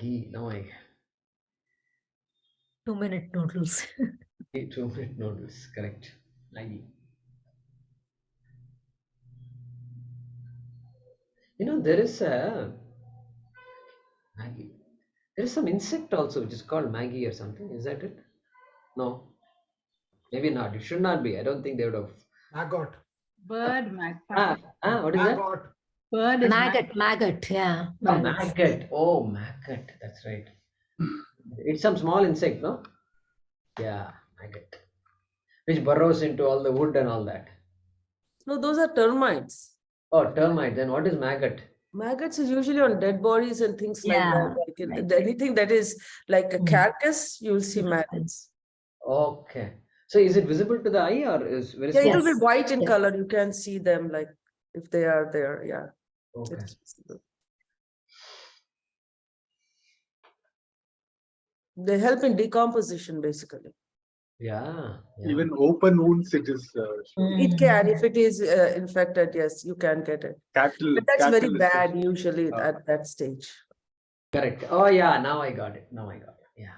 Now I 2-minute noodles. 2-minute noodles. Correct. Maggie. There is a Maggie. There is some insect also which is called Maggie or something. Is that it? No, maybe not. It should not be. I don't think they would have. Maggot. Bird, magpie. What is that? Maggot. Bird is Maggot, yeah. A Maggots. maggot. Oh, maggot. That's right. It's some small insect, no? Yeah, maggot. Which burrows into all the wood and all that. No, those are termites. Oh, termite. Then what is maggot? Maggots is usually on dead bodies and things like Yeah, that. like Anything that is like a Mm. carcass, you'll see maggots. Okay. So is it visible to the eye or is very Yeah, small? it will be Yes. white in Yes. color. You can see them like if they are there. Yeah. Okay. It's visible. They help in decomposition basically. Yeah. Even open wounds, it is It can, if it is infected, yes, you can get it. cattle. But that's very cattle is- bad usually at that stage. Correct. Oh yeah, now I got it. Yeah.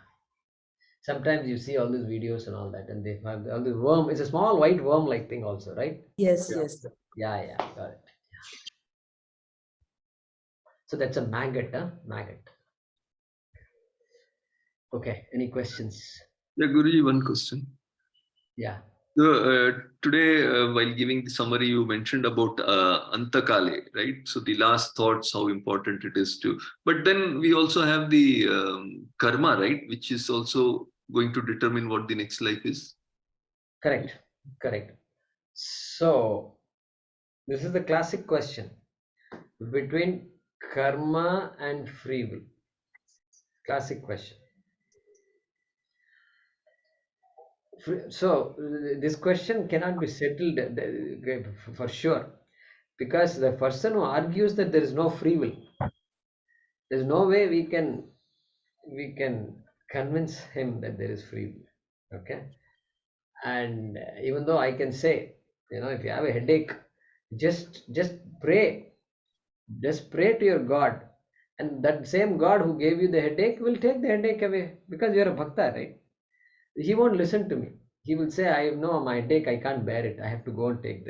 Sometimes you see all these videos and all that, and they have all this worm. It's a small white worm-like thing also, right? Yes, Yeah. yes. Yeah, got it. Yeah. So that's a maggot, huh? Maggot. Okay. Any questions? Yeah, Guruji, one question. Yeah. So, today, while giving the summary, you mentioned about Antakale, right? So the last thoughts, how important it is to. But then we also have the karma, right? Which is also going to determine what the next life is. Correct. So this is the classic question between karma and free will. Classic question. So this question cannot be settled for sure, because the person who argues that there is no free will, there's no way we can convince him that there is free will. Okay. And even though I can say, if you have a headache, just pray to your God, and that same God who gave you the headache will take the headache away, because you're a bhakta, right? He won't listen to me. He will say, I know my headache, I can't bear it, I have to go and take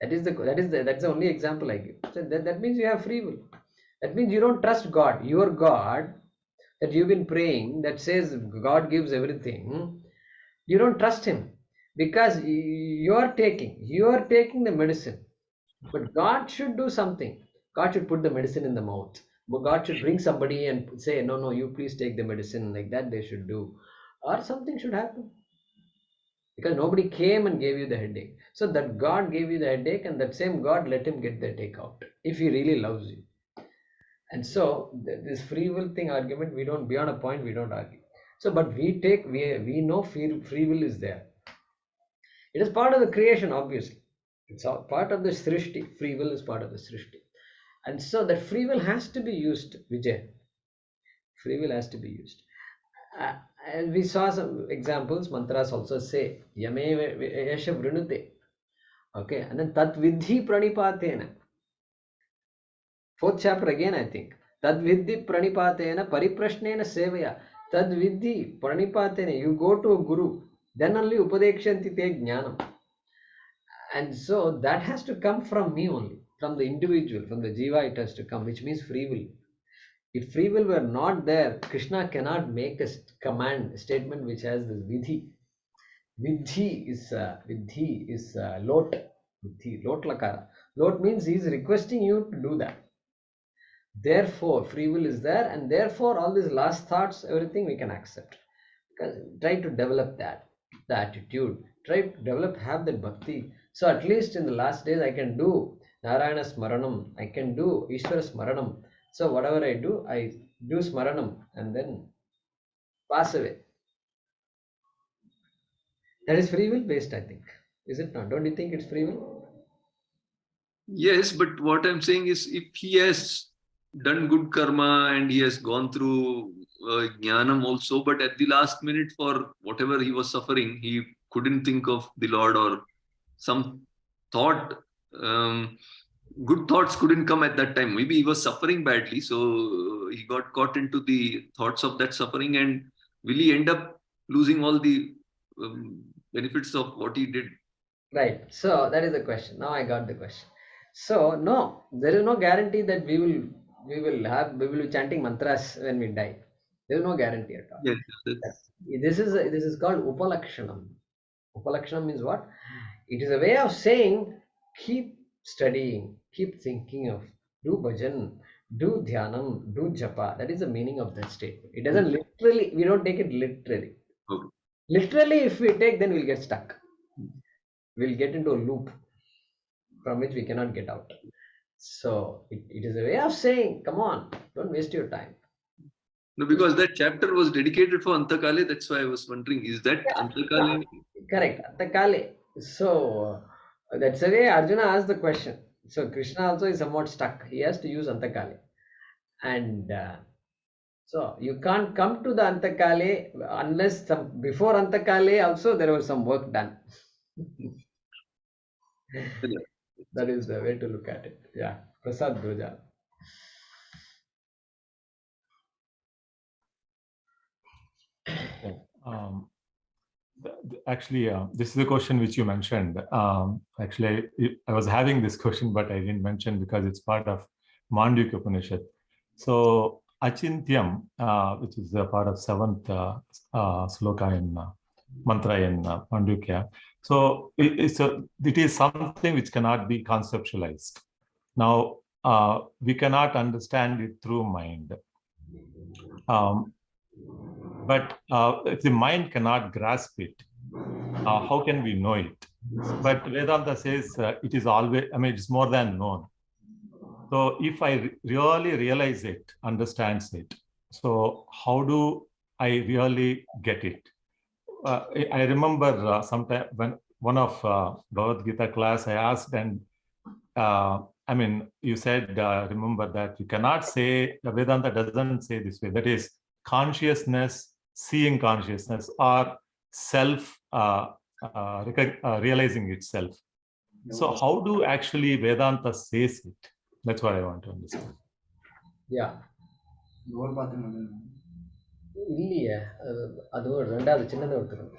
that's the only example I give. So that means you have free will. That means you don't trust God. Your God that you've been praying, that says God gives everything, you don't trust him, because you are taking the medicine. But God should do something. God should put the medicine in the mouth. But God should bring somebody and say, no, you please take the medicine. Like that they should do. Or something should happen. Because nobody came and gave you the headache. So that God gave you the headache, and that same God, let him get the headache out, if he really loves you. And so this free will thing argument, we don't, beyond a point, we don't argue. So, but we know free will is there. It is part of the creation, obviously. It's all part of the srishti. Free will is part of the srishti. And so that free will has to be used, Vijay. Free will has to be used. And we saw some examples. Mantras also say, Yame Yesha Vrunute. Okay, and then Tat Vidhi Pranipatena. 4th chapter again, I think. Tad Vidhi Pranipatena Pariprashnena Sevaya. Tad Vidhi Pranipatena. You go to a guru, then only Upadekshanti te Jnanam. And so that has to come from me only, from the individual, from the jiva it has to come, which means free will. If free will were not there, Krishna cannot make a statement which has this vidhi. Vidhi is lot. Vidhi, lot lakara. Lot means he is requesting you to do that. Therefore, free will is there, and therefore all these last thoughts, everything we can accept. Because try to develop that, the attitude. Try to develop, have that bhakti. So at least in the last days, I can do Narayana Smaranam. I can do Ishvara Smaranam. So whatever I do Smaranam and then pass away. That is free will based, I think. Is it not? Don't you think it's free will? Yes, but what I'm saying is, if he has done good karma and he has gone through jnanam also, but at the last minute, for whatever he was suffering, he couldn't think of the Lord, or some thought good thoughts couldn't come at that time. Maybe he was suffering badly, so he got caught into the thoughts of that suffering. And will he end up losing all the benefits of what he did? Right. So that is the question. Now I got the question. So no, there is no guarantee that we will be chanting mantras when we die. There is no guarantee at all. Yes, that's, This is called upalakshanam. Upalakshanam means what? It is a way of saying keep studying, keep thinking of, do bhajan, do dhyanam, do japa. That is the meaning of that statement. It doesn't literally, we don't take it literally. okay. Literally, if we take, then we'll get stuck. We'll get into a loop from which we cannot get out. So it is a way of saying, come on, don't waste your time. No, because that chapter was dedicated for Antakale. That's why I was wondering, is that Antakale? Correct. Antakale. So that's the way Arjuna asked the question. So Krishna also is somewhat stuck. He has to use Antakale. And so you can't come to the Antakale unless before Antakale also there was some work done. That is the way to look at it. Yeah. Prasad Doja. Okay. Actually, this is a question which you mentioned. Actually, I was having this question, but I didn't mention because it's part of Mandukya Upanishad. So, Achintyam, which is a part of seventh sloka in mantra in Mandukya. So, it is something which cannot be conceptualized. Now, we cannot understand it through mind. But if the mind cannot grasp it, how can we know it? But Vedanta says it is always, it's more than known. So if I really realize it, understands it, so how do I really get it? I remember sometime when one of Bhagavad Gita class I asked, and you said, remember that you cannot say, the Vedanta doesn't say this way, that is consciousness, seeing consciousness, or self realizing itself. So how do actually Vedanta says it? That's what I want to understand. Yeah. இல்லையே அது ஒரு ரெண்டாவது சின்னதை எடுத்துக்கணும்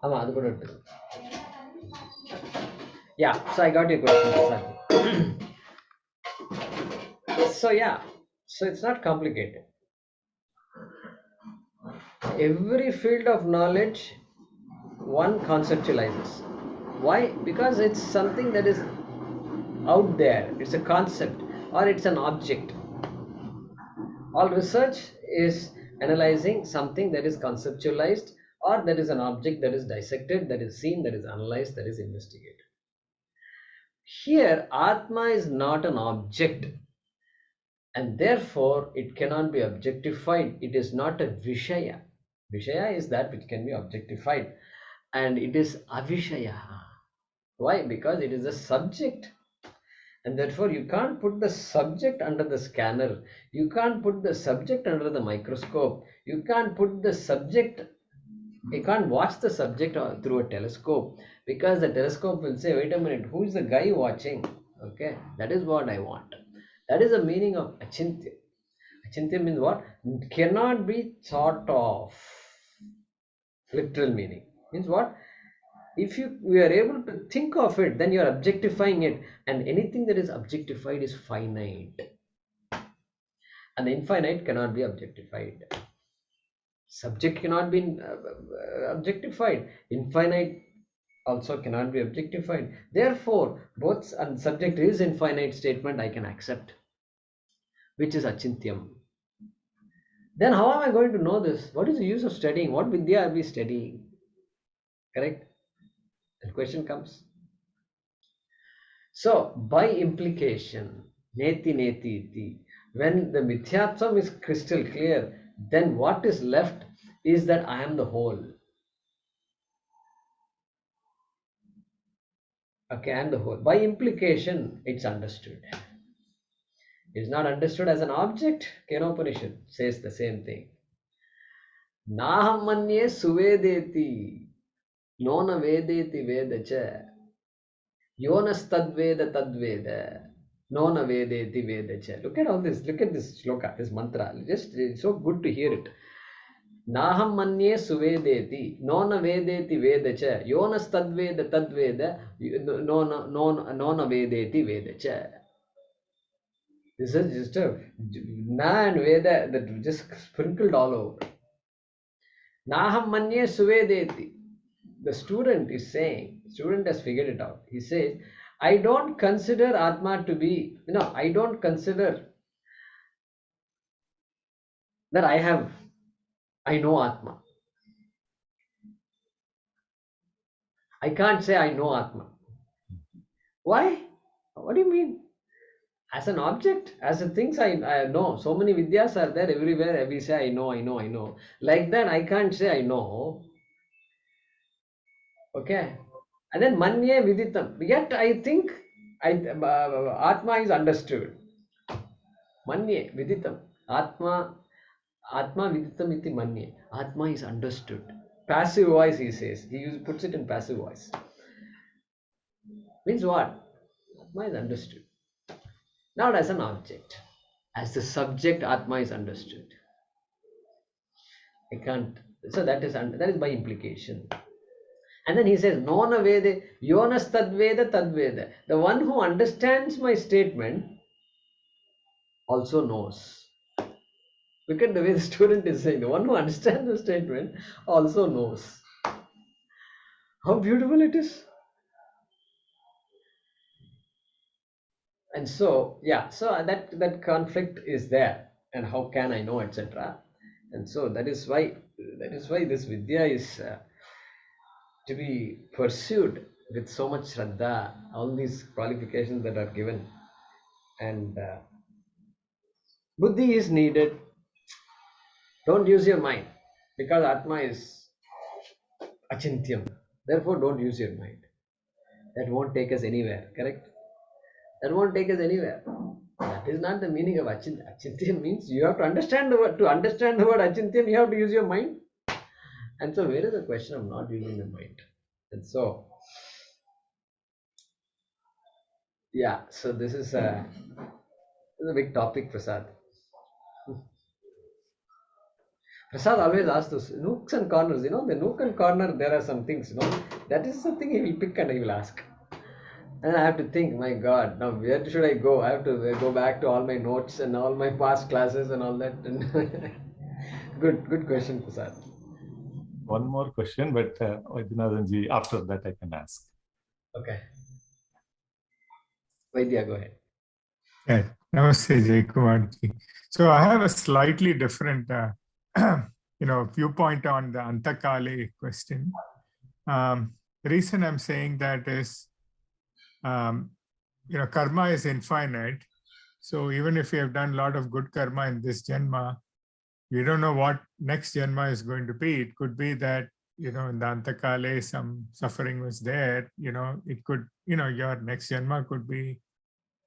ஆமா அது கூட எடுத்துக்கணும் yeah so I got your question so yeah so it's not complicated every field of knowledge one conceptualizes why because it's something that is out there it's a concept or it's an object all research is analyzing something that is conceptualized or that is an object that is dissected, that is seen, that is analyzed, that is investigated. Here, Atma is not an object and therefore it cannot be objectified. It is not a Vishaya. Vishaya is that which can be objectified and it is Avishaya. Why? Because it is a subject. And therefore, you can't put the subject under the scanner. You can't put the subject under the microscope. You can't put the subject, you can't watch the subject through a telescope because the telescope will say, wait a minute, who is the guy watching? Okay, that is what I want. That is the meaning of Achintya. Achintya means what? Cannot be thought of. Literal meaning means what? If we are able to think of it, then you are objectifying it, and anything that is objectified is finite, and the infinite cannot be objectified. Subject cannot be objectified, infinite also cannot be objectified. Therefore, both and subject is infinite statement I can accept, which is Achintyam. Then how am I going to know this? What is the use of studying? What vidya are we studying? Correct? The question comes. So, by implication, neti neti iti, when the mithyatvam is crystal clear, then what is left is that I am the whole. Okay, I am the whole. By implication, it's understood. It's not understood as an object. Kenopanishad says the same thing. Naham manye suvedeti, nona vedeti vedacha. Yonas tadveda tadveda. Nona vedeti vedacha. Look at all this. Look at this shloka, this mantra. Just it's so good to hear it. Naham manye suvedeti. Nona vedeti vedacha. Yonas tadveda tadveda. Nona vedeti vedacha. This is just a na and veda that just sprinkled all over. Naham manye suvedeti. The student is saying, student has figured it out. He says, I don't consider Atma to be, I don't consider that I know Atma. I can't say I know Atma. Why? What do you mean? As an object, as a things I know. So many vidyas are there everywhere. We say I know, I know, I know. Like that, I can't say I know. Okay. And then manye viditam. Yet I think Atma is understood. Manye viditam. Atma viditam iti manye. Atma is understood. Passive voice, he says. He puts it in passive voice. Means what? Atma is understood. Not as an object. As the subject, Atma is understood. I can't. So that is by implication. And then he says, Nona Vede, Yonas Tadveda Tadveda. The one who understands my statement also knows. Look at the way the student is saying. The one who understands the statement also knows. How beautiful it is. And so, yeah, so that conflict is there. And how can I know, etc. And so that is why this Vidya is to be pursued with so much Shraddha, all these qualifications that are given. And Buddhi is needed. Don't use your mind, because Atma is Achintyam. Therefore, don't use your mind. That won't take us anywhere, correct? That won't take us anywhere. That is not the meaning of Achintyam. Achintyam means you have to understand the word. To understand the word Achintyam, you have to use your mind. And so, where is the question of not using the mind? And so, yeah, so this is a big topic, Prasad. Prasad always asks those nooks and corners, the nook and corner, there are some things, that is something he will pick and he will ask. And I have to think, my God, now where should I go? I have to go back to all my notes and all my past classes and all that. And good question, Prasad. One more question, but Vaidyanathanji, after that I can ask. Okay. Vaidya, go ahead. Yeah, namaste, Jaykumarji. So I have a slightly different, viewpoint on the Antakale question. The reason I'm saying that is, karma is infinite. So even if you have done a lot of good karma in this Janma, we don't know what next Janma is going to be. It could be that, in the Antakale, some suffering was there, it could, your next Janma could be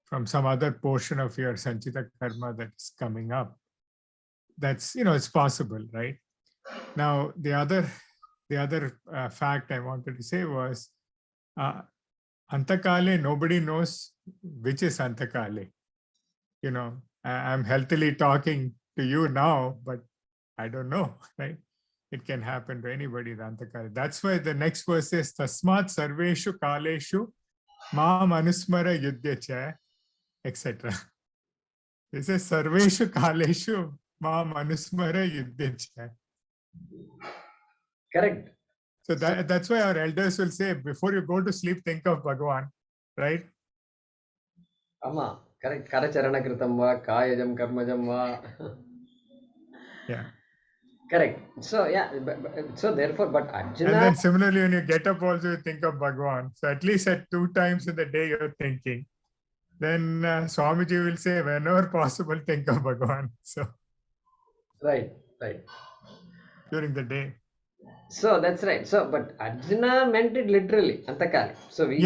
from some other portion of your Sanchita karma that's coming up. That's, it's possible, right? Now, the other fact I wanted to say was, Antakale, nobody knows which is Antakale. I'm healthily talking to you now, but I don't know, right? It can happen to anybody, the Antakale. That's why the next verse says, Tasmat Sarveshu Kaleshu Mam Anusmara Yudhyacha, etc. This is Sarveshu Kaleshu Mam Anusmara Yudhyacha. Correct. So that's why our elders will say, before you go to sleep, think of Bhagavan, right? Ama, correct. Karacharana kritam va, kayajam karmajam va. Yeah. Correct. So, yeah, so therefore, but Arjuna. And then similarly, when you get up also, you think of Bhagavan. So at least at 2 times in the day, you're thinking. Then Swamiji will say, whenever possible, think of Bhagavan. So Right. during the day. So that's right. So, but Arjuna meant it literally, Antakali. So we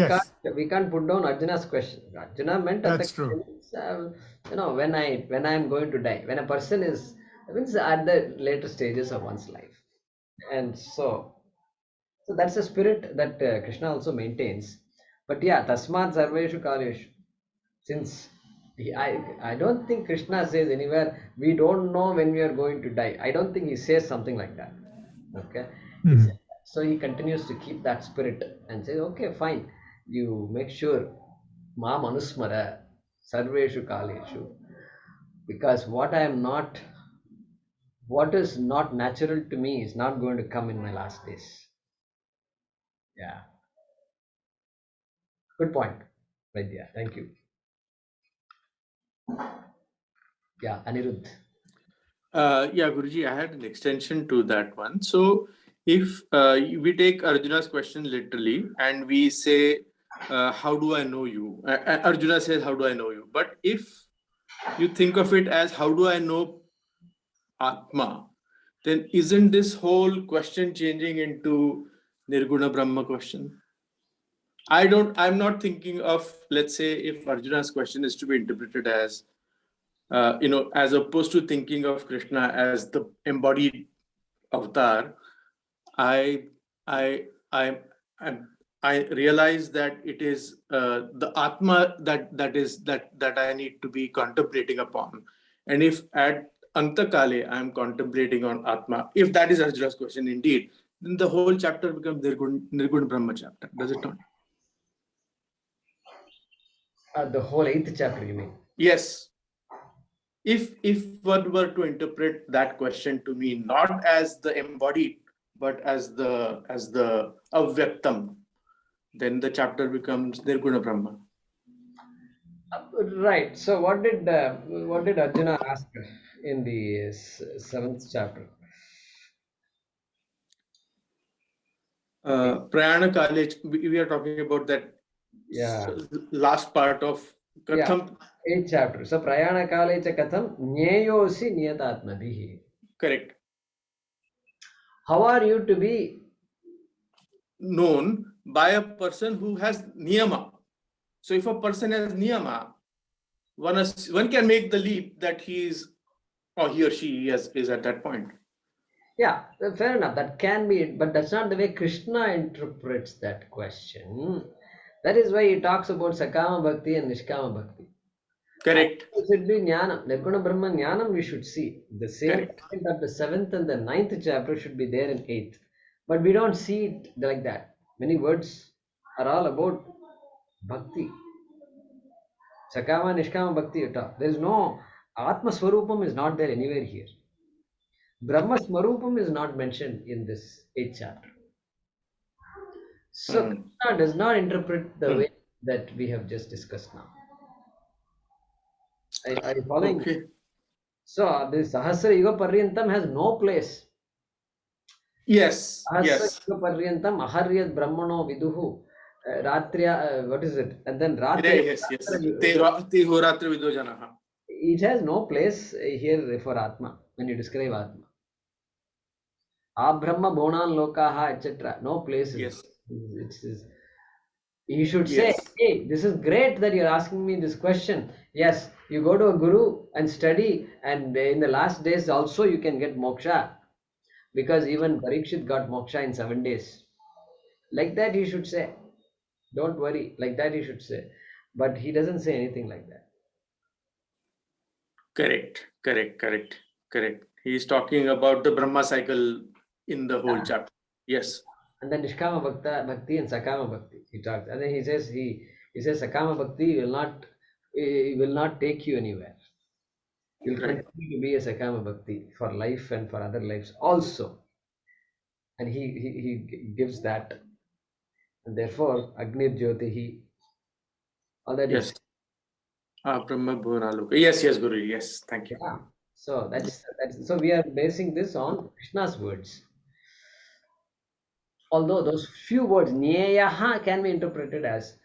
can't put down Arjuna's question. Arjuna meant That's Antakali. When I am going to die, when a person means at the later stages of one's life, and so that's the spirit that Krishna also maintains. But yeah, tasmat sarveshu kaleshu. Since I don't think Krishna says anywhere, we don't know when we are going to die. I don't think he says something like that. Okay. Mhm. So he continues to keep that spirit and says, okay, fine. You make sure ma manusmara sarveshu kaleshu. Because what is not natural to me is not going to come in my last days. Yeah. Good point, Vaidya. Thank you. Yeah, Anirudh. Yeah, Guruji, I had an extension to that one. So, if we take Arjuna's question literally and we say, how do I know you? Arjuna says, how do I know you? But if you think of it as, how do I know Atma? Then isn't this whole question changing into Nirguna Brahma question? I'm not thinking of, let's say, if Arjuna's question is to be interpreted as, as opposed to thinking of Krishna as the embodied avatar, I, I, I, I, I realize that it is the Atma that I need to be contemplating upon. And if at Antakale I am contemplating on Atma, if that is Arjuna's question indeed, then the whole chapter becomes Nirgun Brahma chapter, does it not? The whole 8th chapter, you mean? Yes. If one were to interpret that question to mean not as the embodied but as the avyaktam, then the chapter becomes Nirguna Brahma. Right. So what did Arjuna ask in the 7th chapter? Prayana College, we are talking about that Yeah. last part of Yeah. Katham. 8th chapter. So prayana kale cha katham nyeyosi niyatatmadhihi. Correct. How are you to be? Known by a person who has niyama. So if a person has niyama, one can make the leap that he is or he or she is at that point. Yeah, fair enough. That can be, but that's not the way Krishna interprets that question. That is why he talks about Sakama Bhakti and Nishkama Bhakti. Correct. It should be Jnanam. Nirguna Brahma Jnanam we should see. The same Correct. content of the 7th and the 9th chapter should be there in 8th. But we don't see it like that. Many words are all about Bhakti. Sakama, Nishkama Bhakti at all. There is no Atma Swarupam is not there anywhere here. Brahma Swarupam is not mentioned in this 8th chapter. So Krishna does not interpret the way that we have just discussed now. Are you following? Okay. So this Sahasra Yuga Paryantam has no place. Yes. Sahasra Yes. Yuga Paryantam Aharyat Brahmano Viduhu Ratriya, what is it? And then Ratriya. Yes. Te horatra vido janaha. It has no place here for Atma when you describe Atma. Abrahma Bonan Lokaha, etc. No place. Yes. You should say, Yes. hey, this is great that you're asking me this question. Yes, you go to a guru and study, and in the last days also you can get moksha, because even Parikshit got moksha in 7 days. Like that you should say. Don't worry, like that you should say. But he doesn't say anything like that. Correct. He is talking about the Brahma cycle in the whole chapter. Yes. And then Nishkama Bhakti and Sakama Bhakti. He talks. And then he says Sakama Bhakti will not take you anywhere. You'll Right. continue to be a Sakama Bhakti for life and for other lives also. And he gives that. And therefore, Agnir Jyotihi, all that Yes. is. Brahma Bhuvanaluka. Yes, Guru. Yes, thank you. Yeah. So that's so we are basing this on Krishna's words. Although those few words, Nyeyaha, can be interpreted as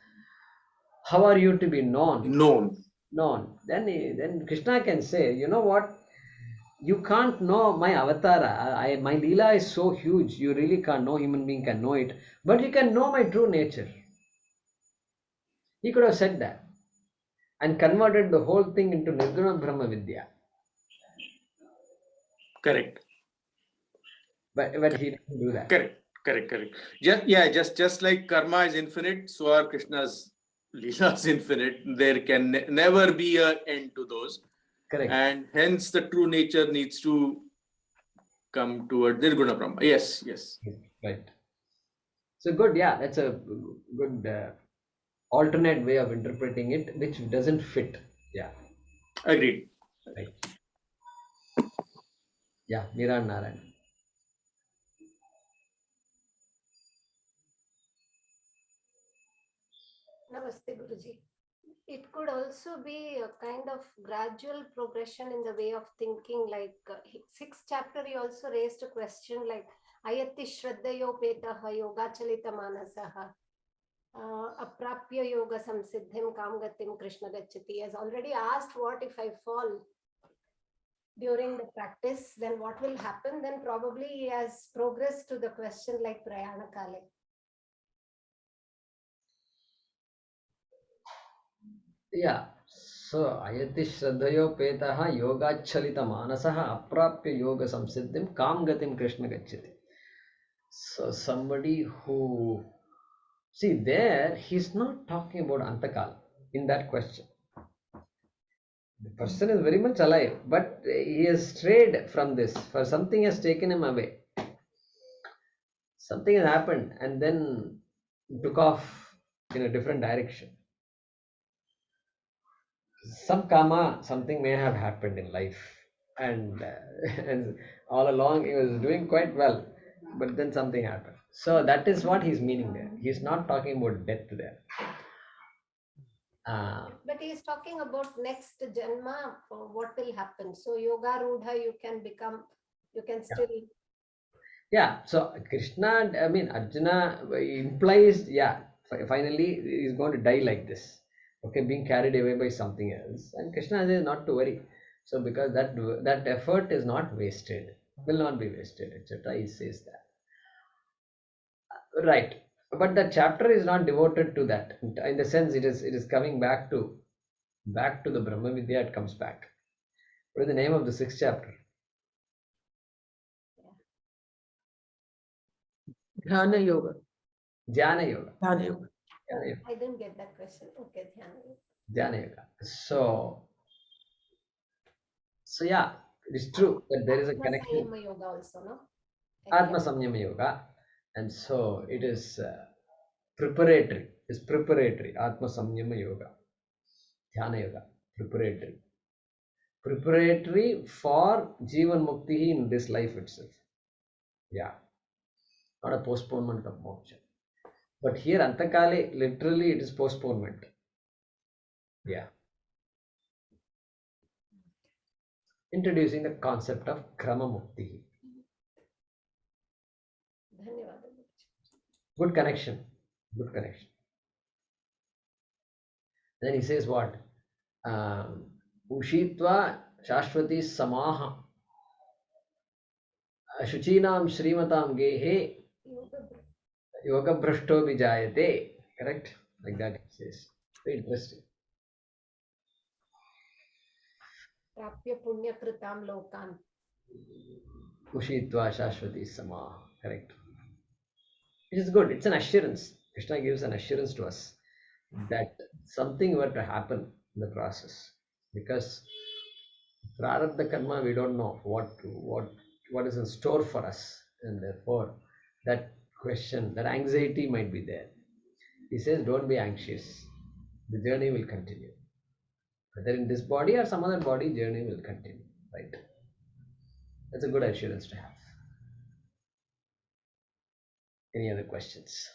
how are you to be known? Known. Then Krishna can say, you know what? You can't know my avatara. My Leela is so huge, you really can't know, human being can know it. But you can know my true nature. He could have said that and converted the whole thing into Nirguna Brahma Vidya. Correct. But he didn't do that. Correct. Correct. Just like karma is infinite, so are Krishna's leelas infinite. There can never be an end to those, Correct. and hence the true nature needs to come toward Nirguna Brahma. Yes. Right. So good. Yeah, that's a good alternate way of interpreting it, which doesn't fit. Yeah. Agreed. Right. Yeah. Miran Narayan. Namaste, Guruji. It could also be a kind of gradual progression in the way of thinking. Like sixth chapter, he also raised a question like Ayati Shraddhayo Petaha Yoga Chalita Manasaha Aprapya Yoga Samsiddhim Kamgatim Krishna Gachati. He has already asked, what if I fall during the practice? Then what will happen? Then probably he has progressed to the question like Prayana Kale. Yeah. So ayati shraddhayo petaha yogachalita manasaha aprapya yoga samsiddhim kam gatim Krishna gacchati. So somebody who, see there, he's not talking about Antakal in that question. The person is very much alive, but he has strayed from this, for something has taken him away. Something has happened and then took off in a different direction. Some karma, something may have happened in life, and, and all along he was doing quite well, but then something happened. So that is what he's meaning there. He's not talking about death there. But he is talking about next Janma, what will happen. So Yoga Rudha, you can become, you can still. Yeah, so Krishna, I mean Arjuna implies, yeah, finally he's going to die like this, okay, being carried away by something else, and Krishna says not to worry. So because that effort is not wasted, will not be wasted, etc. He says that, right? But the chapter is not devoted to that. In the sense, it is coming back to the Brahma Vidya. It comes back. What is the name of the sixth chapter? Dhyana Yoga. Jnana Yoga. Dhyana Yoga. Jnana Yoga. I didn't get that question. Okay, Dhyana. Jnana Yoga. So yeah, it is true that there is a connection. Samyama Yoga also, no? Atma Samyama Yoga, and so it is preparatory. It's preparatory. Atma Samyama Yoga, Dhyana Yoga, preparatory for Jivan Mukti in this life itself. Yeah, not a postponement of moksha. But here Antakale, literally it is postponement. Yeah. Introducing the concept of Krama Mukti. Dhanyawad. Good connection. Good connection. Then he says what? Ushitva Shashwati Samaha Shuchinam Srimatam Gehe Yoga Brashto Vijayate. Correct? Like that he says. Very interesting. Prapya Punya Kritam Lokan. Ushitva Shashwati Samaha. Correct. It is good. It's an assurance. Krishna gives an assurance to us that something were to happen in the process. Because Prarabdha Karma, we don't know what is in store for us. And therefore, that question, that anxiety might be there. He says, don't be anxious. The journey will continue. Whether in this body or some other body, journey will continue. Right? That's a good assurance to have. Any other questions?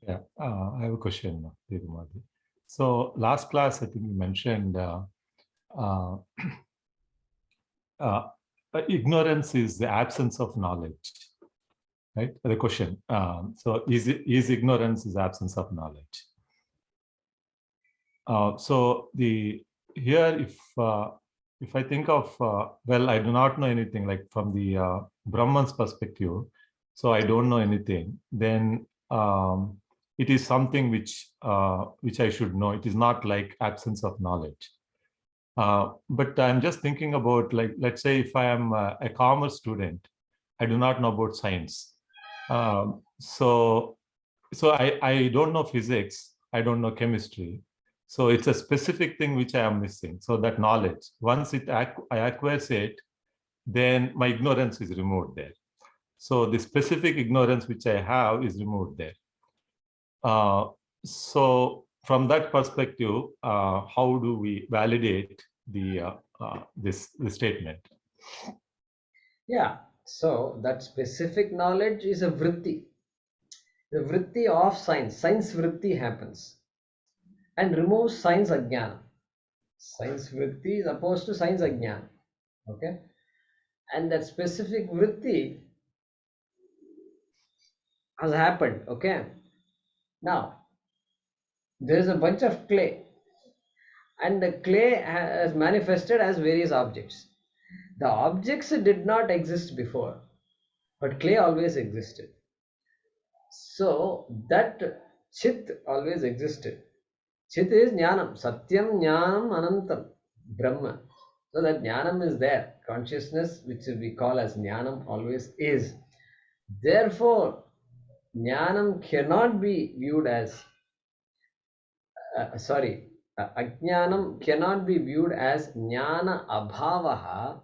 Yeah, I have a question, Devamadhi. So last class, I think you mentioned ignorance is the absence of knowledge, right? The question. So is ignorance is absence of knowledge? So here, if I think of well, I do not know anything, like from the Brahman's perspective, so I don't know anything. Then it is something which I should know. It is not like absence of knowledge. But I'm just thinking about, like, let's say if I am a commerce student, I do not know about science. So I don't know physics, I don't know chemistry. So it's a specific thing which I am missing. So that knowledge, once I acquire it, then my ignorance is removed there. So the specific ignorance which I have is removed there. So from that perspective, how do we validate this statement? Yeah, so that specific knowledge is a vritti. The vritti of science, science vritti happens and removes science ajnana. Science vritti is opposed to science ajnana. Okay, and that specific vritti has happened. Okay, now there is a bunch of clay, and the clay has manifested as various objects. The objects did not exist before, but clay always existed. So that chit always existed. Chit is jnanam, satyam jnanam anantam, Brahma. So that jnanam is there. Consciousness, which we call as jnanam, always is. Therefore, jnanam cannot be viewed as, ajnanam cannot be viewed as jnana abhavaha.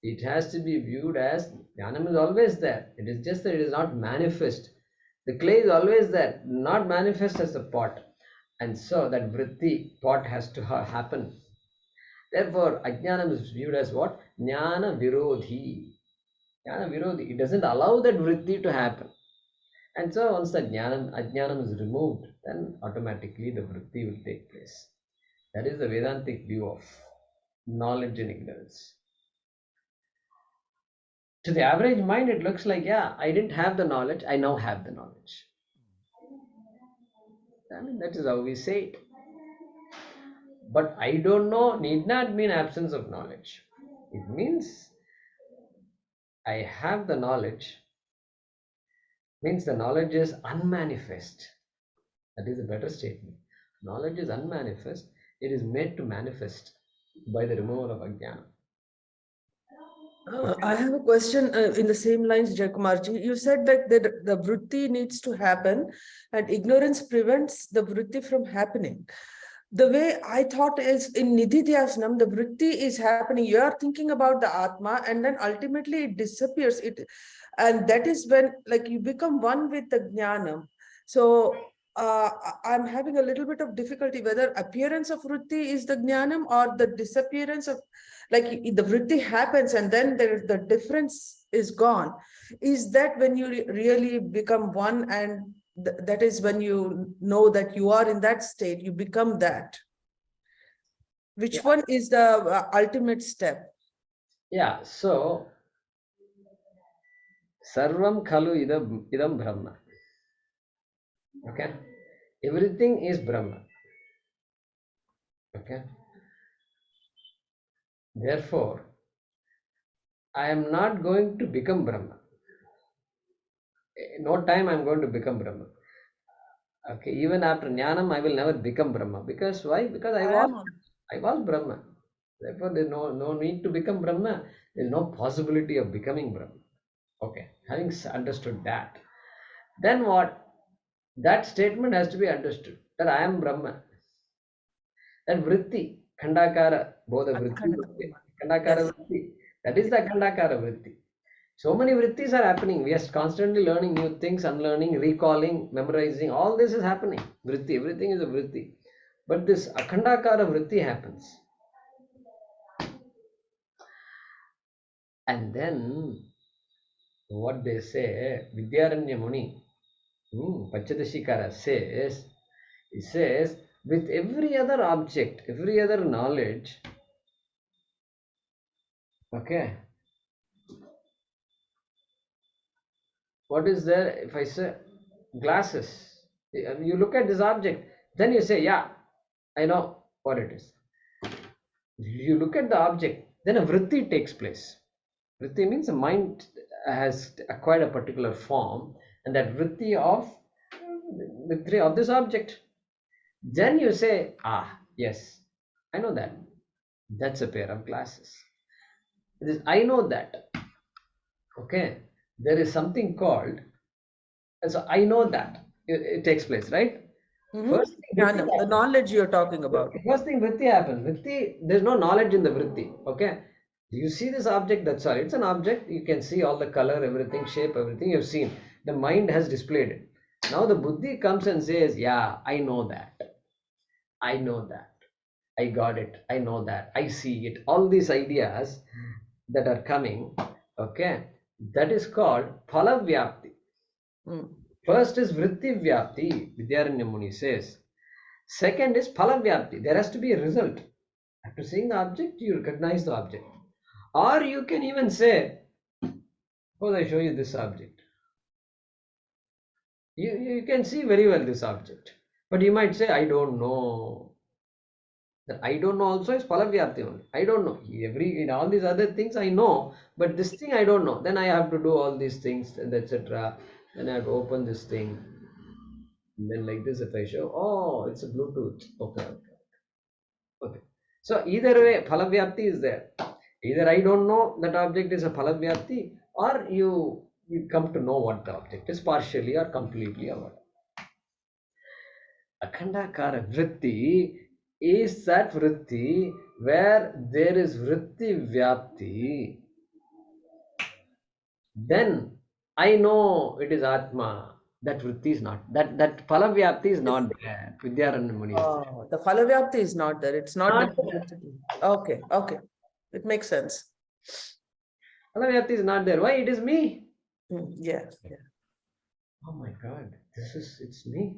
It has to be viewed as jnanam is always there. It is just that it is not manifest. The clay is always there, not manifest as a pot. And so that vritti, pot, has to happen. Therefore, ajnanam is viewed as what? Jnana virodhi. Jnana virodhi. It doesn't allow that vritti to happen. And so once that ajnanam is removed, then automatically the vritti will take place. That is the Vedantic view of knowledge and ignorance. To the average mind, it looks like, yeah, I didn't have the knowledge, I now have the knowledge. I mean, that is how we say it. But I don't know need not mean absence of knowledge. It means I have the knowledge, means the knowledge is unmanifest. That is a better statement. Knowledge is unmanifest, it is made to manifest by the removal of ajnana. I have a question in the same lines, Jayakumarji. You said that the vritti needs to happen and ignorance prevents the vritti from happening. The way I thought is in Nididhyasnam, the vritti is happening. You are thinking about the Atma and then ultimately it disappears. And that is when like you become one with the Jnanam. So I'm having a little bit of difficulty whether appearance of vritti is the Jnanam or the disappearance of, like the vritti happens and then the difference is gone. Is that when you really become one and that is when you know that you are in that state, you become that? Which one is the ultimate step? Yeah, so sarvam khalu idam brahma. Okay, everything is Brahma. Okay, therefore I am not going to become Brahma. No time I am going to become Brahma. Okay, even after Jnanam, I will never become Brahma. Because why? Because I was Brahma. Therefore, there is no need to become Brahma. There is no possibility of becoming Brahma. Okay, having understood that, then what? That statement has to be understood that I am Brahma. That vritti, khandakara, bodha vritti, khandakara vritti, that is the khandakara vritti. So many vrittis are happening. We are constantly learning new things, unlearning, recalling, memorizing. All this is happening. Vritti, everything is a vritti. But this akhandakara vritti happens. And then what they say, Vidyaranya Muni, Pachadashikara says, he says, with every other object, every other knowledge, okay, what is there? If I say glasses, you look at this object, then you say, yeah, I know what it is. You look at the object, then a vritti takes place. Vritti means the mind has acquired a particular form, and that vritti of this object. Then you say, yes, I know that. That's a pair of glasses. I know that. Okay. there is something called, so I know that it takes place, right? First thing, Yeah, vritti no, the happens. knowledge you're talking about. First thing, vritti happens. Vritti, there's no knowledge in the vritti. Okay, you see this object, that's all. It's an object. You can see all the color, everything, shape, everything you've seen. The mind has displayed it. Now the buddhi comes and says, "Yeah, I know that. I know that. I got it. I know that. I see it." All these ideas that are coming, okay, that is called phala vyapti. Mm. First is vritti vyapti, Vidyaranya Muni says. Second is phala vyapti. There has to be a result. After seeing the object, you recognize the object. Or you can even say, suppose I show you this object. You can see very well this object. But you might say, I don't know. That I don't know also is phala vyapti only. I don't know. In all these other things I know, but this thing I don't know. Then I have to do all these things and etc. Then I have to open this thing. And then like this, if I show, oh, it's a Bluetooth. Okay. Okay. So either way, phala vyapti is there. Either I don't know that object is a phala vyapti, or you come to know what the object is partially or completely or what. Akhandakara vritti is that vritti where there is vritti vyapti. Then I know it is Atma. That vritti is not. That phala vyapti is not there. Vidyaranya Muni is there. Oh, the Phalavyapti is not there. It's not Not there. Okay, okay. It makes sense. Phala vyapti is not there. Why? It is me. Yeah, yeah. Oh my God, it's me.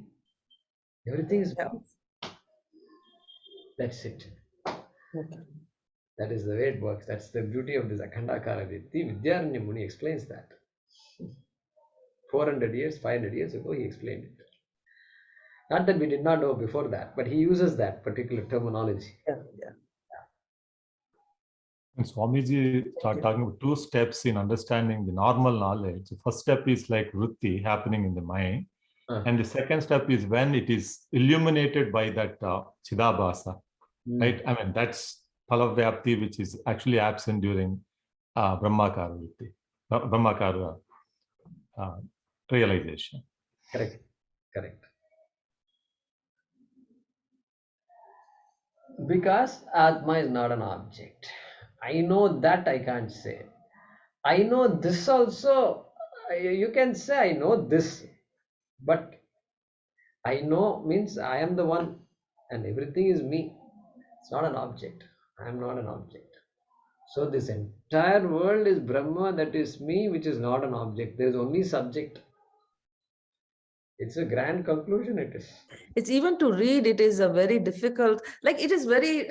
Everything is Yeah. me. That's it. Okay. That is the way it works. That's the beauty of this Akhandakara Vritti. Vidyaranya Muni explains that. 400 years, 500 years ago, he explained it. Not that we did not know before that, but he uses that particular terminology. Yeah, yeah. And Swamiji started talking about two steps in understanding the normal knowledge. The first step is like vritti happening in the mind. And the second step is when it is illuminated by that chidabhasa, right? I mean, that's phala-vyapti, which is actually absent during brahmakara vritti, brahmakara realization. Correct, correct. Because Atma is not an object. I know that I can't say. I know this also. You can say I know this, but I know means I am the one and everything is me. It's not an object. I am not an object. So this entire world is Brahma, that is me, which is not an object. There is only subject. It's a grand conclusion, it is. It's even to read, it is a very difficult, like it is very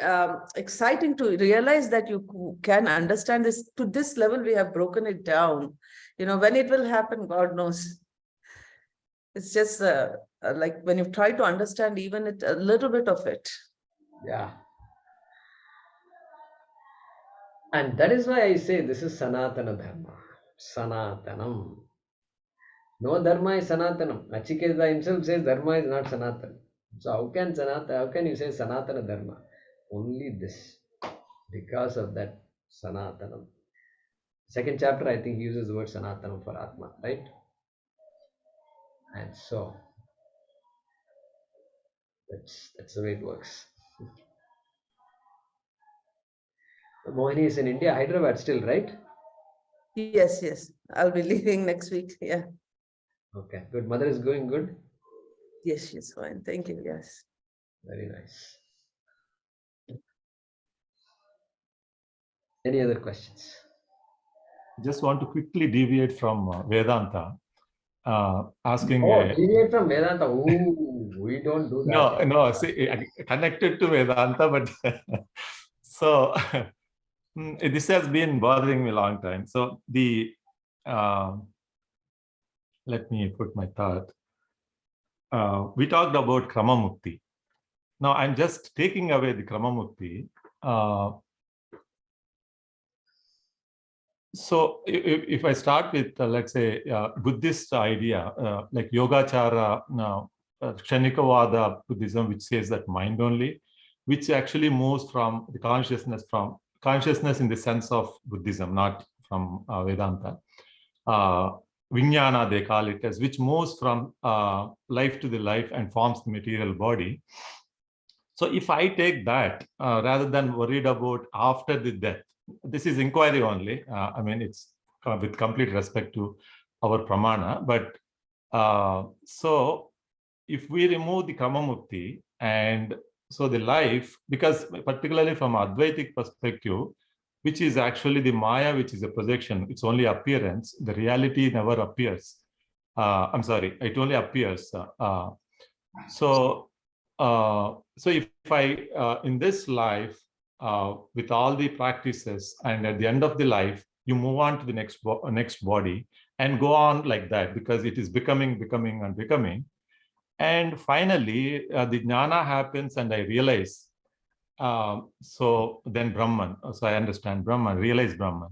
exciting to realize that you can understand this. To this level, we have broken it down. You know, when it will happen, God knows. It's just like when you try to understand even it, a little bit of it. Yeah. And that is why I say this is Sanatana Dharma. Sanatanam. No dharma is Sanatanam. Nachiketa himself says dharma is not Sanatana. So how can you say Sanatana Dharma? Only this. Because of that Sanatanam. Second chapter, I think he uses the word Sanatanam for Atma, right? And so that's the way it works. Mohini is in India, Hyderabad still, right? Yes, yes. I'll be leaving next week. Yeah. Okay, good. Mother is going good? Yes, she's fine. Thank you. Yes. Very nice. Any other questions? Just want to quickly deviate from Vedanta, asking. Deviate from Vedanta. Ooh, we don't do that. No. See, connected to Vedanta, but so this has been bothering me a long time. So let me put my thought. We talked about Krama Mukti. Now I'm just taking away the Krama Mukti. So if I start with, let's say, Buddhist idea, like Yogacara, Kshanikavada Buddhism, which says that mind only, which actually moves from the consciousness in the sense of Buddhism, not from Vedanta. Vijnana, they call it as, which moves from life to the life and forms the material body. So if I take that rather than worried about after the death, this is inquiry only. I mean, it's with complete respect to our pramana, but so if we remove the Kama Mukti, and so the life, because particularly from Advaitic perspective, which is actually the Maya, which is a projection, it's only appearance, the reality never appears. I'm sorry, it only appears. So if I, in this life, with all the practices, and at the end of the life, you move on to the next body and go on like that, because it is becoming and becoming. And finally, the jnana happens and I realize, so then Brahman, so I understand Brahman, realize Brahman.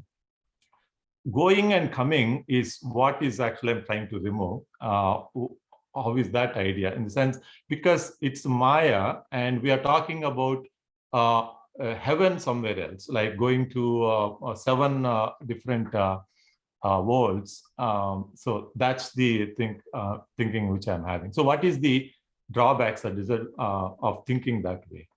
Going and coming is what is actually I'm trying to remove. How is that idea? In the sense, because it's Maya and we are talking about heaven somewhere else, like going to 7 different worlds. So that's the thinking which I'm having. So what is the drawbacks or result of thinking that way?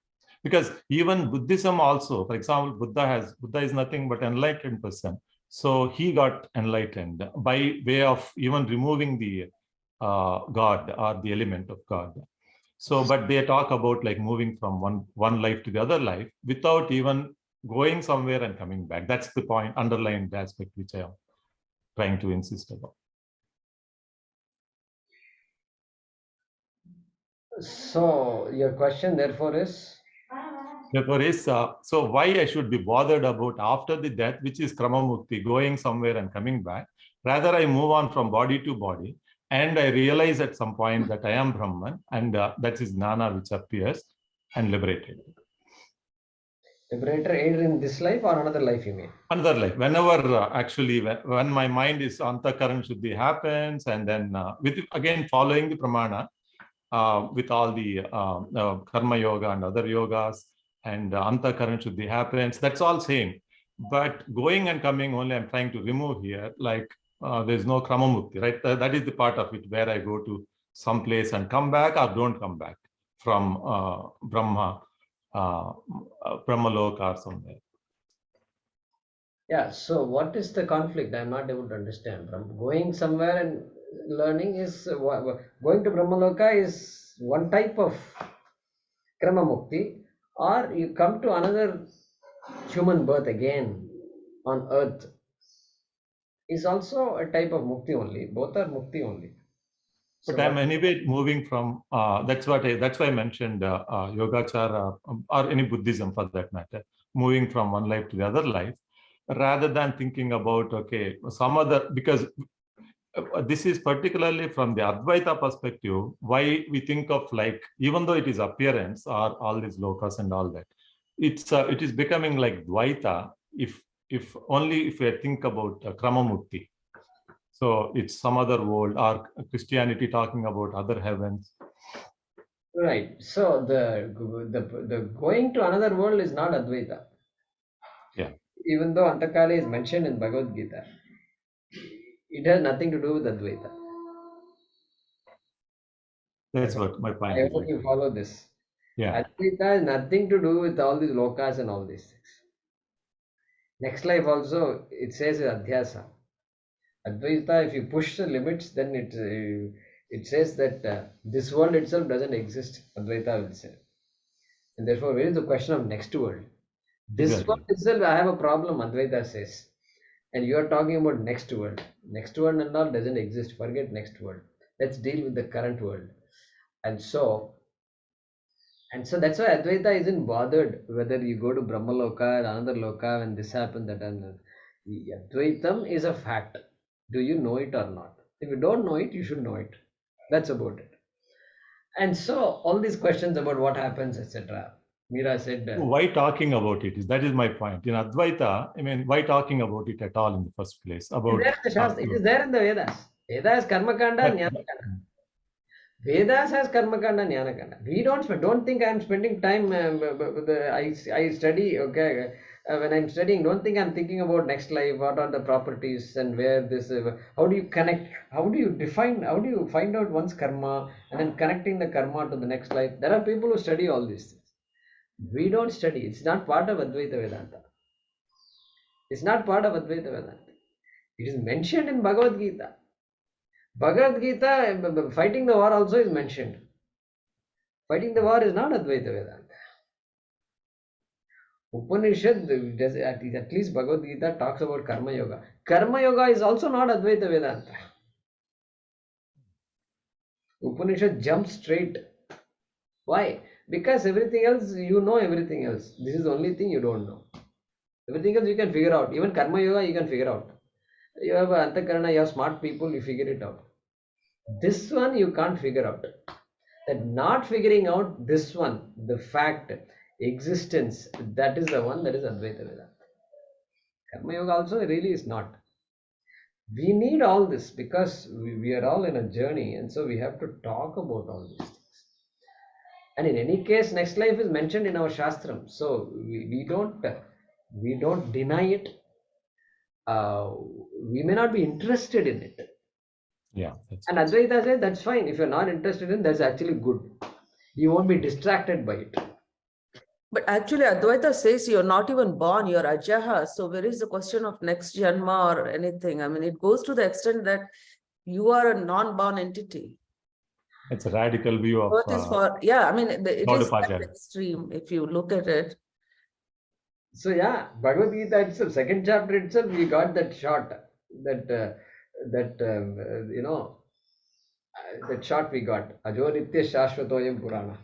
Because even Buddhism also, for example, Buddha is nothing but enlightened person. So he got enlightened by way of even removing the God or the element of God. So, but they talk about like moving from one life to the other life without even going somewhere and coming back. That's the point, underlying aspect which I am trying to insist about. So your question therefore is? Therefore is, so why I should be bothered about after the death, which is Krama Mukti, going somewhere and coming back. Rather, I move on from body to body, and I realize at some point that I am Brahman, and that is Jnana which appears and liberated. Liberator either in this life or another life, you mean? Another life. Whenever actually, when my mind is Antakaran Shuddhi happens, and then with again following the Pramana, with all the Karma Yoga and other yogas, and Antakaran Shuddhi happens, that's all same. But going and coming only, I'm trying to remove here, like there's no Krama Mukti, right? That is the part of it where I go to some place and come back or don't come back from Brahma Loka or somewhere. Yeah, so what is the conflict? I'm not able to understand. From going somewhere and learning is going to Brahmaloka is one type of Krama Mukti, or you come to another human birth again on earth is also a type of Mukti only. Both are Mukti only. But I'm anyway moving from, that's why I mentioned Yogachara or any Buddhism for that matter, moving from one life to the other life, rather than thinking about, okay, some other, because this is particularly from the Advaita perspective, why we think of like, even though it is appearance or all these lokas and all that, it is becoming like Dvaita if only if we think about Krama Mukti. So it's some other world, or Christianity talking about other heavens. Right. So the going to another world is not Advaita. Yeah. Even though Antakala is mentioned in Bhagavad Gita, it has nothing to do with Advaita. That's what my point I is. hope you follow this. Yeah. Advaita has nothing to do with all these lokas and all these things. Next life also, it says Adhyasa. Advaita, if you push the limits, then it says that this world itself doesn't exist, Advaita will say. And therefore, where is the question of next world? This world itself, I have a problem, Advaita says. And you are talking about next world. Next world and all doesn't exist. Forget next world. Let's deal with the current world. And so that's why Advaita isn't bothered whether you go to Brahmaloka or another loka when this happened, that happened. Advaitam is a fact. Do you know it or not? If you don't know it, you should know it. That's about it. And so all these questions about what happens, etc. Meera said, why talking about it? That is my point. In Advaita, I mean, why talking about it at all in the first place? About it is there in the Vedas. Vedas, Karma Kanda, Jnana Kanda. Vedas has Karma Kanda, Jnana Kanda. We don't think I am spending time. I study. Okay, when I'm studying, don't think I'm thinking about next life, what are the properties and where this, how do you connect, how do you define, how do you find out one's karma and then connecting the karma to the next life. There are people who study all these things. We don't study. It's not part of Advaita Vedanta. It's not part of Advaita Vedanta. It is mentioned in Bhagavad Gita. Bhagavad Gita, fighting the war also is mentioned. Fighting the war is not Advaita Vedanta. Upanishad, at least Bhagavad Gita talks about Karma Yoga. Karma Yoga is also not Advaita Vedanta. Upanishad jumps straight. Why? Because everything else, you know everything else. This is the only thing you don't know. Everything else you can figure out. Even Karma Yoga you can figure out. You have Antakarana, you have smart people, you figure it out. This one you can't figure out. That not figuring out this one, the fact, existence, that is the one that is Advaita Vedanta. Karma Yoga also really is not. We need all this because we are all in a journey, and so we have to talk about all these things. And in any case, next life is mentioned in our Shastram, so we don't deny it. We may not be interested in it. Yeah. And Advaita says that's fine. If you're not interested in, that's actually good. You won't be distracted by it. But actually, Advaita says you're not even born, you're ajaha. So where is the question of next janma or anything? I mean, it goes to the extent that you are a non-born entity. It's a radical view of Birth is for, yeah, I mean, it is Gaudapacharya. that extreme if you look at it. So yeah, Bhagavad Gita itself, second chapter itself, we got that shot, that shot we got. Ajo Nitya Shashvatoyam Purana.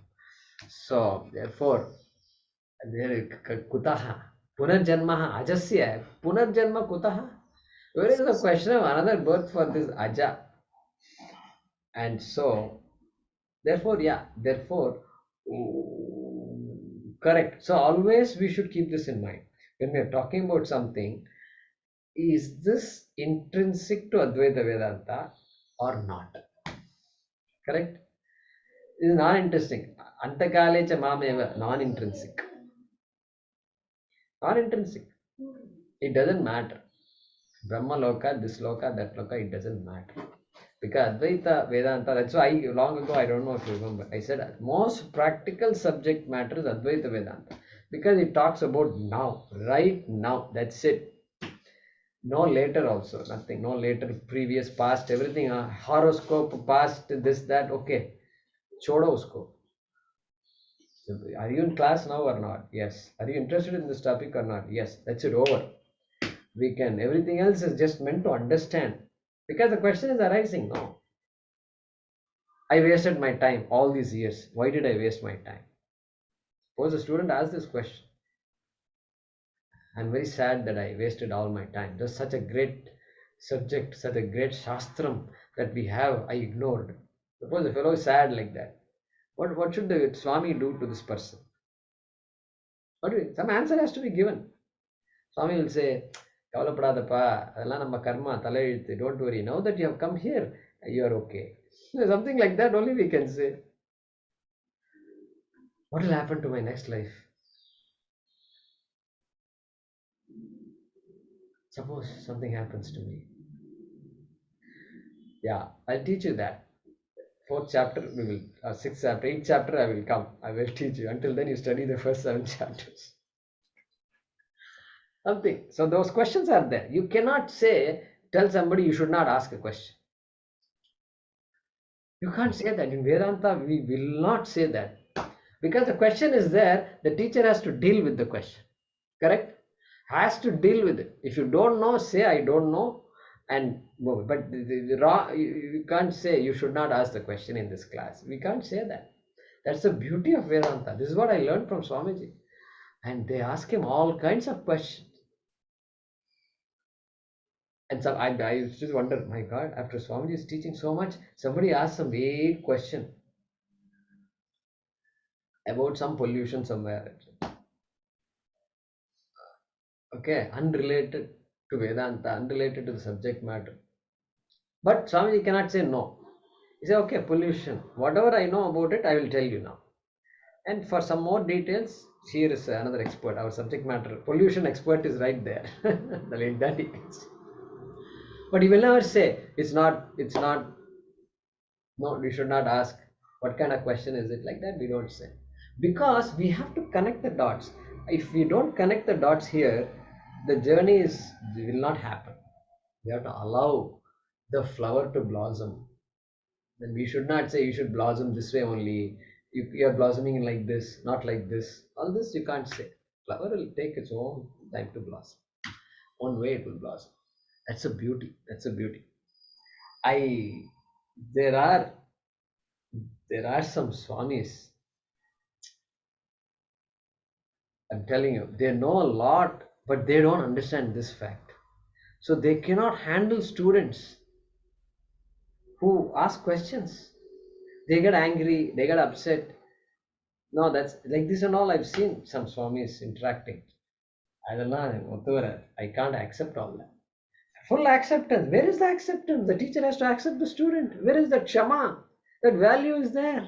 So therefore, kutaha punarjanmaha ajasya punarjanma kutaha. Where is the question of another birth for this aja? And so therefore, correct. So always we should keep this in mind when we are talking about something. Is this intrinsic to Advaita Vedanta or not? Correct. It is non-intrinsic. Antakale cha mameva, non-intrinsic. Non-intrinsic. It doesn't matter. Brahma Loka, this Loka, that Loka, it doesn't matter. Because Advaita Vedanta, that's why long ago, I don't know if you remember, I said most practical subject matter is Advaita Vedanta. Because it talks about now, right now, that's it. No later also, nothing, no later, previous, past, everything, horoscope, past, this, that, okay. Chodo usko. Are you in class now or not? Yes. Are you interested in this topic or not? Yes. That's it, over. We can, everything else is just meant to understand. Because the question is arising, no. I wasted my time all these years. Why did I waste my time? Suppose a student asks this question. I'm very sad that I wasted all my time. There's such a great subject, such a great shastram that we have, I ignored. Suppose the fellow is sad like that. What should the Swami do to this person? Some answer has to be given. Swami will say, Kavalapadadappa, adella namma karma, thalezhuthu, don't worry. Now that you have come here, you are okay. Something like that only we can say. What will happen to my next life? Suppose something happens to me. Yeah, I'll teach you that. Fourth chapter, we will, sixth chapter, eighth chapter, I will come. I will teach you. Until then, you study the first 7 chapters. Something. So those questions are there. You cannot tell somebody you should not ask a question. You can't say that. In Vedanta, we will not say that. Because the question is there, the teacher has to deal with the question. Correct? Has to deal with it. If you don't know, say I don't know and move. But you can't say you should not ask the question in this class. We can't say that. That's the beauty of Vedanta. This is what I learned from Swamiji. And they ask him all kinds of questions. And so I used to wonder, my God, after Swamiji is teaching so much, somebody asked some vague question about some pollution somewhere. Okay, unrelated to Vedanta, unrelated to the subject matter. But Swamiji cannot say no. He said, okay, pollution. Whatever I know about it, I will tell you now. And for some more details, here is another expert, our subject matter pollution expert is right there. The late daddy. But he will never say it's not. No, we should not ask what kind of question is it, like that we don't say, because we have to connect the dots. If we don't connect the dots here, the journey will not happen. We have to allow the flower to blossom. Then we should not say you should blossom this way only. You are blossoming like this, not like this. All this you can't say. Flower will take its own time to blossom. One way it will blossom. That's a beauty. That's a beauty. I there are some swamis. I'm telling you, they know a lot, but they don't understand this fact. So they cannot handle students who ask questions. They get angry, they get upset. No, that's like this and all. I've seen some swamis interacting. I don't know, I can't accept all that. Full acceptance. Where is the acceptance? The teacher has to accept the student. Where is that Kshama? That value is there.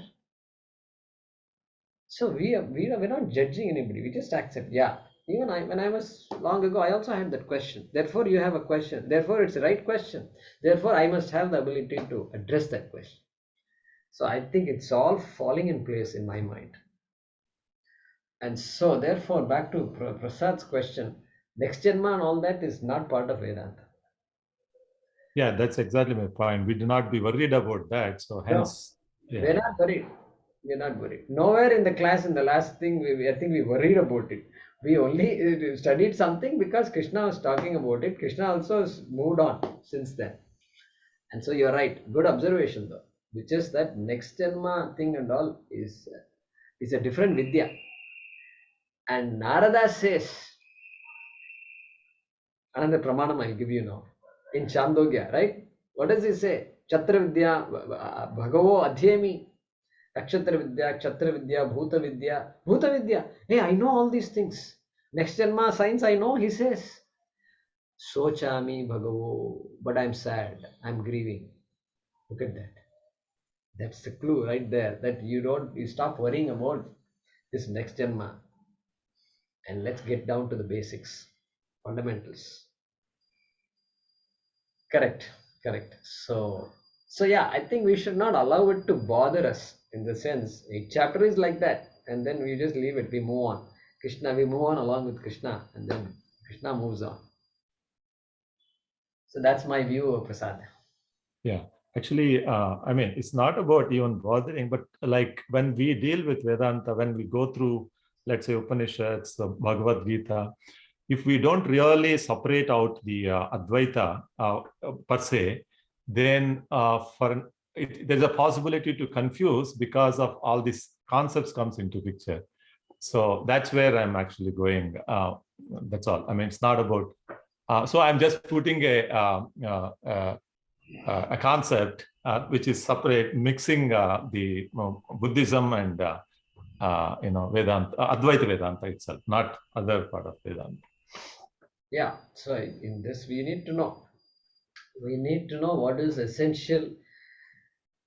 So we're not judging anybody. We just accept. Yeah. Even when I was long ago, I also had that question. Therefore, you have a question. Therefore, it's the right question. Therefore, I must have the ability to address that question. So I think it's all falling in place in my mind. And so, therefore, back to Prasad's question, next Janma and all that is not part of Vedanta. Yeah, that's exactly my point. We do not be worried about that. So hence, no, we're not worried. We're not worried. Nowhere in the class, in the last thing, I think we worried about it. We only studied something because Krishna was talking about it. Krishna also has moved on since then. And so you're right. Good observation though. Which is that next Janma thing and all is a different Vidya. And Narada says, another Pramanam I'll give you now. In Chandogya, right? What does he say? Chatra Vidya, Bhagavo Adhyami, Nakshatra Vidya, Kshatra Vidya, Bhuta Vidya. Bhuta Vidya. Hey, I know all these things. Next Janma science I know, he says. Sochami Bhagavo, but I'm sad. I'm grieving. Look at that. That's the clue right there. That you stop worrying about this next Janma. And let's get down to the basics, fundamentals. Correct. So yeah, I think we should not allow it to bother us, in the sense each chapter is like that, and then we just leave it, we move on. We move on along with Krishna, and then Krishna moves on. So that's my view of Prasad. Yeah, actually, I mean, it's not about even bothering, but like when we deal with Vedanta, when we go through, let's say, Upanishads, the Bhagavad Gita, if we don't really separate out the Advaita per se, then there's a possibility to confuse because of all these concepts comes into picture. So that's where I'm actually going. That's all. I mean, it's not about. So I'm just putting a concept which is separate, mixing the Buddhism and Vedanta, Advaita Vedanta itself, not other part of Vedanta. Yeah. So in this, we need to know what is essential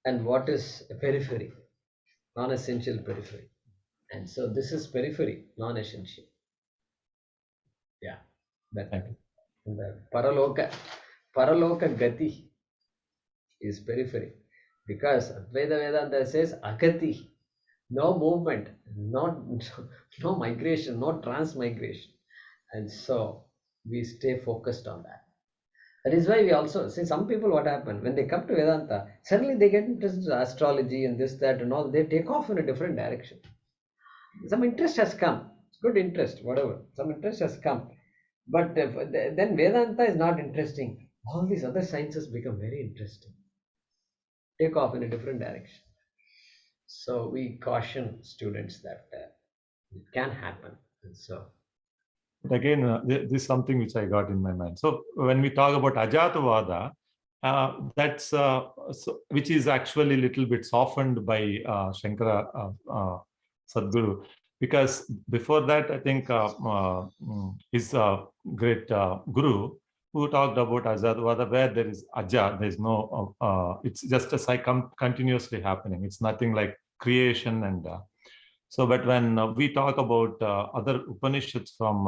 and what is periphery, non-essential periphery. And so this is periphery, non-essential. Yeah. That the Paraloka Gati is periphery, because Advaita Vedanta says Agati, no movement, no migration, no transmigration. And so we stay focused on that. That is why we also see some people, what happened when they come to Vedanta, suddenly they get interested in astrology and this, that, and all. They take off in a different direction. Some interest has come, good interest, whatever. Some interest has come, but then Vedanta is not interesting. All these other sciences become very interesting. Take off in a different direction. So we caution students that it can happen. And so. But again, this is something which I got in my mind. So when we talk about Ajatavada, that's which is actually a little bit softened by Shankara Sadguru, because before that, I think his great guru who talked about Ajatavada, where there is Aja, there is no, it's just a continuously happening. It's nothing like creation and So, but when we talk about other Upanishads from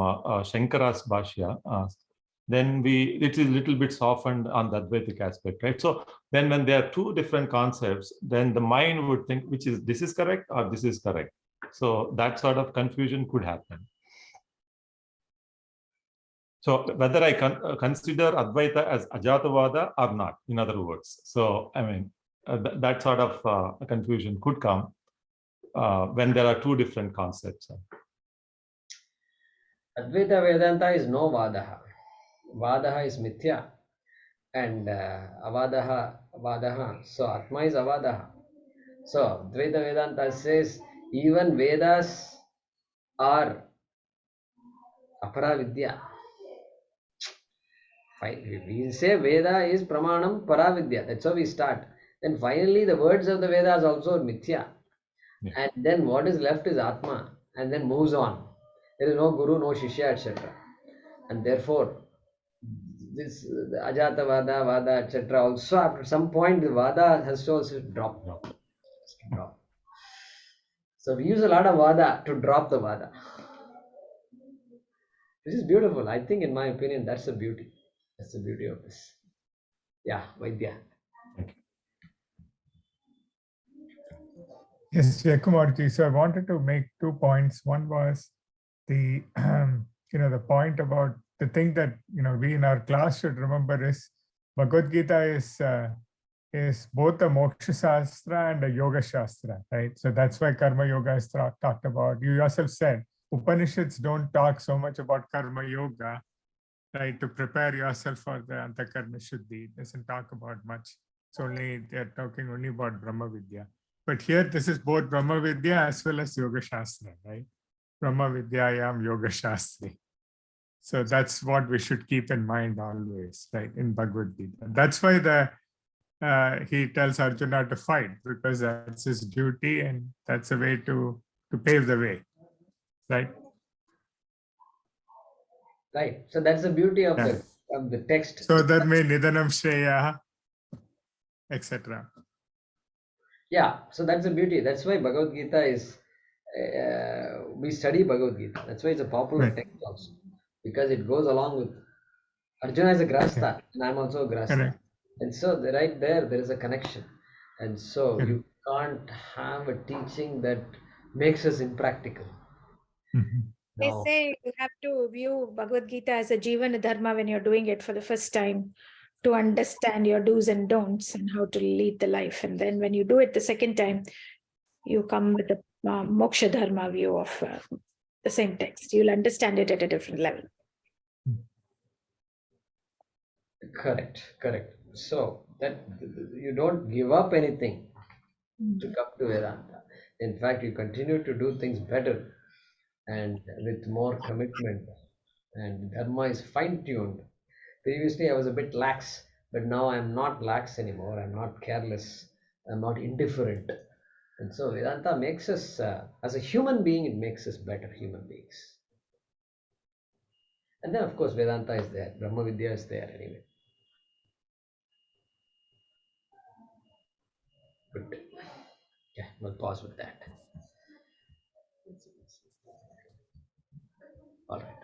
Shankara's Bhashya, then it is a little bit softened on the Advaitic aspect, right? So then when there are two different concepts, then the mind would think this is correct or this is correct. So that sort of confusion could happen. So whether I consider Advaita as Ajatavada or not, in other words. So, I mean, that sort of confusion could come when there are two different concepts. Advaita Vedanta is no Vadaha. Vadaha is Mithya. And Avadaha. So Atma is Avadaha. So Advaita Vedanta says even Vedas are Aparavidya. We say Veda is Pramanam Paravidya. That's how we start. Then finally the words of the Vedas also are Mithya. Yeah. And then what is left is Atma. And then moves on. There is no Guru, no Shishya, etc. And therefore, this Ajata Vada, Vada, etc. also after some point the Vada has to also drop. So we use a lot of Vada to drop the Vada. This is beautiful. I think in my opinion that's the beauty. That's the beauty of this. Yeah, Vaidya. Yes, Jayakumarji. So I wanted to make 2 points. One was the the point about the thing that we in our class should remember is Bhagavad Gita is both a moksha shastra and a yoga shastra, right? So that's why karma yoga is talked about. You yourself said Upanishads don't talk so much about karma yoga, right? To prepare yourself for the antakarma shuddhi. It doesn't talk about much. It's only they're talking only about Brahma Vidya. But here this is both Brahma Vidya as well as yoga shastra, right? Brahma Vidyayam Yoga Shastri. So that's what we should keep in mind always, right? In Bhagavad Gita. That's why he tells Arjuna to fight, because that's his duty and that's a way to pave the way, right? Right. So that's the beauty of Yeah. the text. So that may Nidanam Shreya, etc. Yeah. So that's the beauty. That's why Bhagavad Gita is. We study Bhagavad Gita. That's why it's a popular Right. text also, because it goes along with Arjuna is a Grahastha and I'm also a Grahastha. Correct. And so right there is a connection. And so Correct. you can't have a teaching that makes us impractical. Mhm. They No. say you have to view Bhagavad Gita as a Jivana Dharma when you're doing it for the first time, to understand your do's and don'ts and how to lead the life. And then when you do it the second time, you come with the Moksha Dharma view of the same text. You'll understand it at a different level. Correct. So that you don't give up anything to come to Vedanta. In fact, you continue to do things better and with more commitment. And Dharma is fine-tuned. Previously, I was a bit lax, but now I'm not lax anymore. I'm not careless. I'm not indifferent. And so Vedanta makes us, as a human being, it makes us better human beings. And then, of course, Vedanta is there. Brahma Vidya is there anyway. Good. Yeah, we'll pause with that. All right.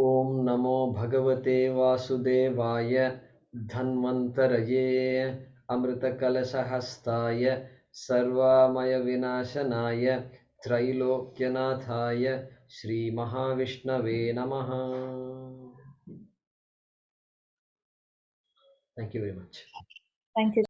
ॐ नमो भगवते वासुदेवाय धन्वन्तरये अमृतकलशहस्ताय सर्वामयविनाशनाय त्रैलोक्यनाथाय श्रीमहाविष्णवे नमः. Thank you very much. Thank you.